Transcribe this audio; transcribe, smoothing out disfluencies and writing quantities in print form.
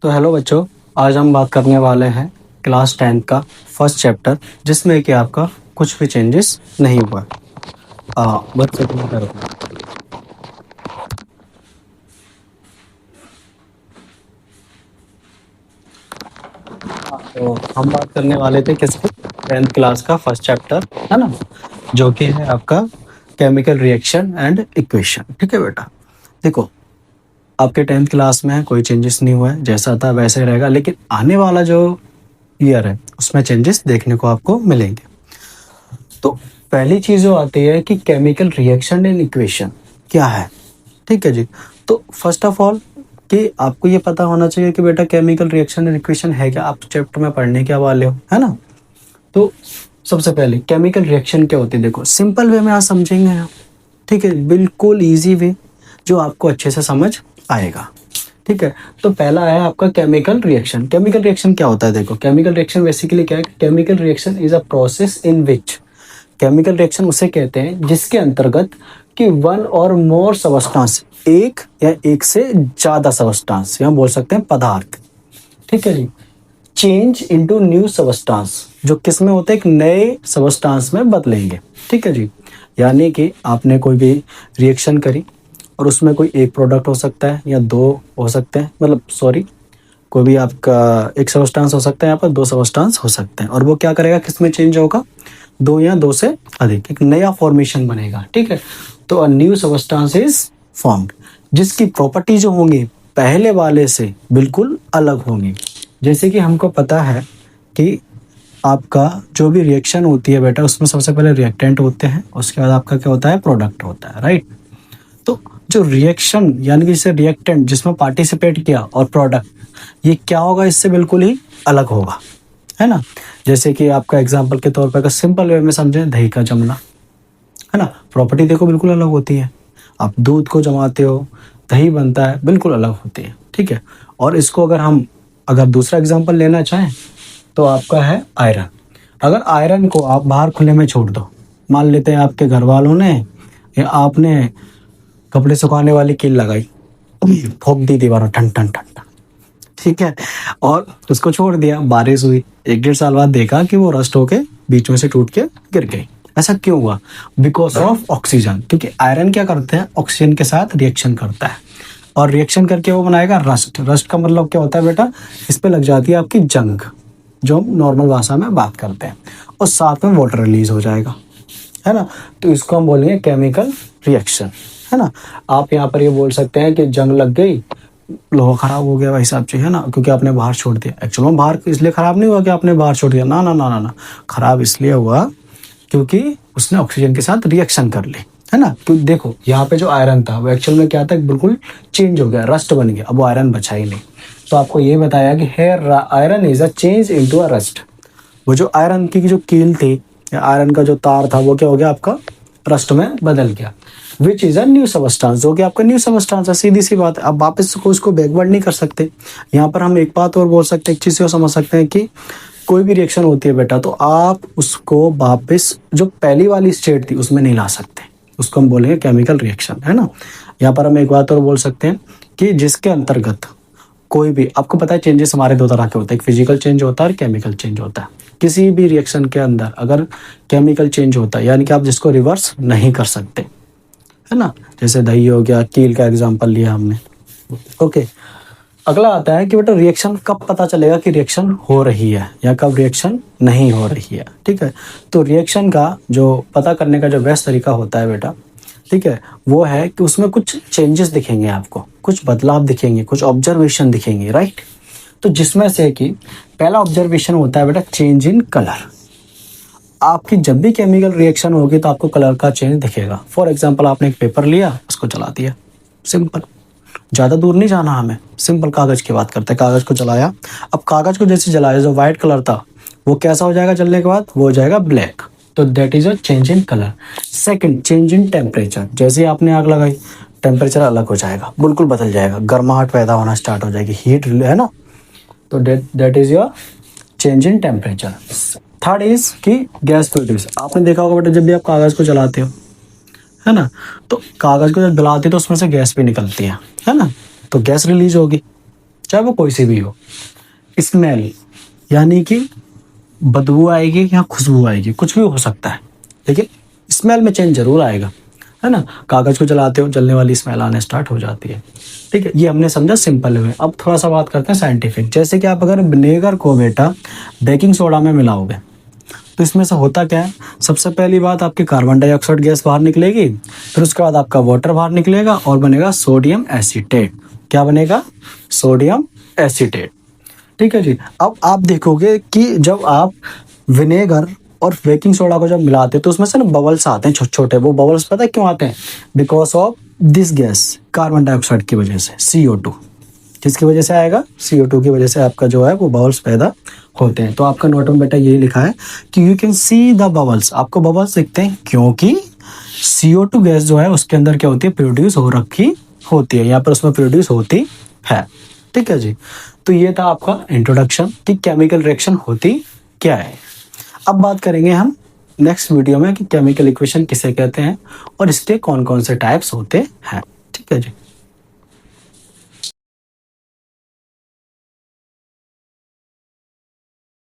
तो हेलो बच्चों, आज हम बात करने वाले हैं क्लास 10th का फर्स्ट चैप्टर, जिसमें कि आपका कुछ भी चेंजेस नहीं हुआ। बस सेकंड करो। तो हम बात करने वाले थे किसकी? 10th क्लास का फर्स्ट चैप्टर, है ना, जो कि है आपका केमिकल रिएक्शन एंड इक्वेशन। ठीक है बेटा, देखो आपके 10th क्लास में कोई चेंजेस नहीं हुआ है, जैसा था वैसे ही रहेगा, लेकिन आने वाला जो ईयर है उसमें चेंजेस देखने को आपको मिलेंगे। तो पहली चीज जो आती है कि केमिकल रिएक्शन एंड इक्वेशन क्या है। ठीक है जी। तो फर्स्ट ऑफ ऑल कि आपको ये पता होना चाहिए कि बेटा केमिकल रिएक्शन एंड इक्वेशन है क्या, आप चैप्टर में पढ़ने क्या वाले हो, है ना। तो सबसे पहले केमिकल रिएक्शन क्या होती है, देखो सिंपल वे में आज समझेंगे आप। ठीक है, बिल्कुल इजी वे जो आपको अच्छे से समझ आएगा। ठीक है, तो पहला है आपका केमिकल रिएक्शन। केमिकल रिएक्शन क्या होता है, देखो केमिकल रिएक्शन बेसिकली क्या है। Chemical reaction is a process in which, chemical reaction उसे कहते हैं जिसके अंतर्गत कि वन और मोर सबस्टांस, एक या एक से ज्यादा सबस्टांस, या बोल सकते हैं पदार्थ, ठीक है जी, चेंज इनटू न्यू सबस्टांस, जो किस में होते हैं, एक नए सबस्टांस में बदलेंगे। ठीक है जी, यानी कि आपने कोई भी रिएक्शन करी और उसमें कोई एक प्रोडक्ट हो सकता है या दो हो सकते हैं, मतलब सॉरी, कोई भी आपका एक सबस्टांस हो सकता है, यहाँ पर दो सबस्टांस हो सकते हैं, और वो क्या करेगा, किस में चेंज होगा, दो या दो से अधिक, एक नया फॉर्मेशन बनेगा। ठीक है, तो a new substance is formed, जिसकी प्रॉपर्टी जो होंगी पहले वाले से बिल्कुल अलग होंगी। जैसे कि हमको पता है कि आपका जो भी रिएक्शन होती है बेटा, उसमें सबसे पहले रिएक्टेंट होते हैं, उसके बाद आपका क्या होता है, प्रोडक्ट होता है, राइट। तो जो रिएक्शन यानी कि जैसे रिएक्टेंट जिसमें पार्टिसिपेट किया और प्रोडक्ट, ये क्या होगा, इससे बिल्कुल ही अलग होगा, है ना। जैसे कि आपका एग्जांपल के तौर पर अगर सिंपल वे में समझें, दही का जमना, है ना, प्रॉपर्टी देखो बिल्कुल अलग होती है। आप दूध को जमाते हो, दही बनता है, बिल्कुल अलग होती है। ठीक है, और इसको अगर दूसरा एग्जांपल लेना चाहें तो आपका है आयरन। अगर आयरन को आप बाहर खुले में छोड़ दो, मान लेते हैं आपके घर वालों ने या आपने कपड़े सुखाने वाली कील लगाई, ठोक दी दीवारों, ठन ठन ठन ठन, ठीक है, और उसको छोड़ दिया, बारिश हुई, 1-1.5 साल बाद देखा कि वो रस्ट होके बीच में से टूट के गिर गई। ऐसा क्यों हुआ? बिकॉज ऑफ ऑक्सीजन, क्योंकि आयरन क्या करते हैं, ऑक्सीजन के साथ रिएक्शन करता है, और रिएक्शन करके वो बनाएगा रस्ट। रस्ट का मतलब क्या होता है बेटा, इस पे लग जाती है आपकी जंग, जो हम नॉर्मल भाषा में बात करते हैं, और साथ में वाटर रिलीज हो जाएगा, है ना। तो इसको हम बोलेंगे केमिकल रिएक्शन, है ना। आप यहाँ पर ये बोल सकते हैं कि जंग लग गई, लोहा खराब हो गया भाई साहब जी, है ना, क्योंकि आपने बाहर छोड़ दिया। एक्चुअली में बाहर इसलिए खराब नहीं हुआ कि आपने बाहर छोड़ दिया, ना ना ना ना ना, खराब इसलिए हुआ क्योंकि उसने ऑक्सीजन के साथ रिएक्शन कर ली, है ना। क्योंकि देखो यहाँ पे जो आयरन था वो एक्चुअल में क्या था, बिल्कुल चेंज हो गया, रस्ट बन गया, अब वो आयरन बचा ही नहीं। तो आपको ये बताया कि here iron is a change into a rust. वो जो आयरन की जो कील थी या आयरन का जो तार था, वो क्या हो गया, आपका रस्ट में बदल गया, which is a new substance, जो कि आपका न्यू सबस्टांस है। सीधी सी बात है, आप वापस उसको बैकवर्ड नहीं कर सकते। यहाँ पर हम एक बात और बोल सकते हैं, एक चीज़ और समझ सकते हैं कि कोई भी रिएक्शन होती है बेटा, तो आप उसको वापस जो पहली वाली स्टेट थी उसमें नहीं ला सकते, उसको हम बोलेंगे केमिकल रिएक्शन, है ना। यहाँ पर हम एक बात और बोल सकते हैं कि जिसके अंतर्गत कोई भी, आपको पता है चेंजेस हमारे दो तरह के होते हैं, एक फिजिकल चेंज होता है और केमिकल चेंज होता है। किसी भी रिएक्शन के अंदर अगर केमिकल चेंज होता है, यानी कि आप जिसको रिवर्स नहीं कर सकते, है ना, जैसे दही हो गया, कील का एग्जांपल लिया हमने। ओके, अगला आता है कि बेटा रिएक्शन कब पता चलेगा कि रिएक्शन हो रही है या कब रिएक्शन नहीं हो रही है। ठीक है, तो रिएक्शन का जो पता करने का जो बेस्ट तरीका होता है बेटा, ठीक है, वो है कि उसमें कुछ चेंजेस दिखेंगे आपको, कुछ बदलाव दिखेंगे, कुछ ऑब्जर्वेशन दिखेंगे, राइट। तो जिसमें से कि पहला ऑब्जर्वेशन होता है बेटा चेंज इन कलर। आपकी जब भी केमिकल रिएक्शन होगी तो आपको कलर का चेंज दिखेगा। फॉर एग्जांपल आपने एक पेपर लिया, उसको जला दिया, सिंपल, ज़्यादा दूर नहीं जाना हमें, सिंपल कागज़ की बात करते हैं। कागज़ को जलाया, अब कागज़ को जैसे जलाया, जो वाइट कलर था वो कैसा हो जाएगा जलने के बाद, वो हो जाएगा ब्लैक। तो that is a change in colour. Second, change in temperature, जैसे ही आपने आग लगाई टेम्परेचर अलग हो जाएगा, बिल्कुल बदल जाएगा, गर्माहट पैदा होना स्टार्ट हो जाएगी, हीट, है ना। तो that is your change in temperature. Third is कि गैस प्रोड्यूस, आपने देखा होगा बेटा जब भी आप कागज़ को जलाते हो, है ना, तो कागज़ को जब जलाते हो तो उसमें से गैस भी निकलती है ना, तो गैस रिलीज होगी, चाहे वो कोई सी भी हो। स्मेल यानी कि बदबू आएगी या खुशबू आएगी, कुछ भी हो सकता है, लेकिन स्मेल में चेंज जरूर आएगा, है ना। कागज को जलाते हो जलने वाली स्मेल आने स्टार्ट हो जाती है, ठीक है। ये हमने समझा सिंपल वे। अब थोड़ा सा बात करते हैं साइंटिफिक। जैसे कि आप अगर विनेगर को बेटा बेकिंग सोडा में मिलाओगे तो इसमें से होता क्या है, सबसे पहली बात आपकी कार्बन डाइऑक्साइड गैस बाहर निकलेगी, फिर उसके बाद आपका वाटर बाहर निकलेगा और बनेगा सोडियम एसीटेट। क्या बनेगा? सोडियम एसीटेट, ठीक है जी। अब आप देखोगे कि जब आप विनेगर और बेकिंग सोडा को जब मिलाते हैं तो उसमें से ना बबल्स आते हैं छोटे छोटे। वो बबल्स पता है क्यों आते हैं? Because of this gas, carbon dioxide की वजह से, CO2। किसकी वजह से आएगा? CO2 की वजह से आपका जो है वो बबल्स पैदा होते हैं। तो आपका नोट में बेटा यही लिखा है कि you can see the bubbles, आपको बबल्स दिखते हैं क्योंकि CO2 गैस जो है उसके अंदर क्या होती है, प्रोड्यूस हो रखी होती है, यहाँ पर उसमें प्रोड्यूस होती है, ठीक है जी। तो ये था आपका इंट्रोडक्शन कि केमिकल रिएक्शन होती क्या है। अब बात करेंगे हम नेक्स्ट वीडियो में कि केमिकल इक्वेशन किसे कहते हैं और इसके कौन कौन से टाइप्स होते हैं, ठीक है जी।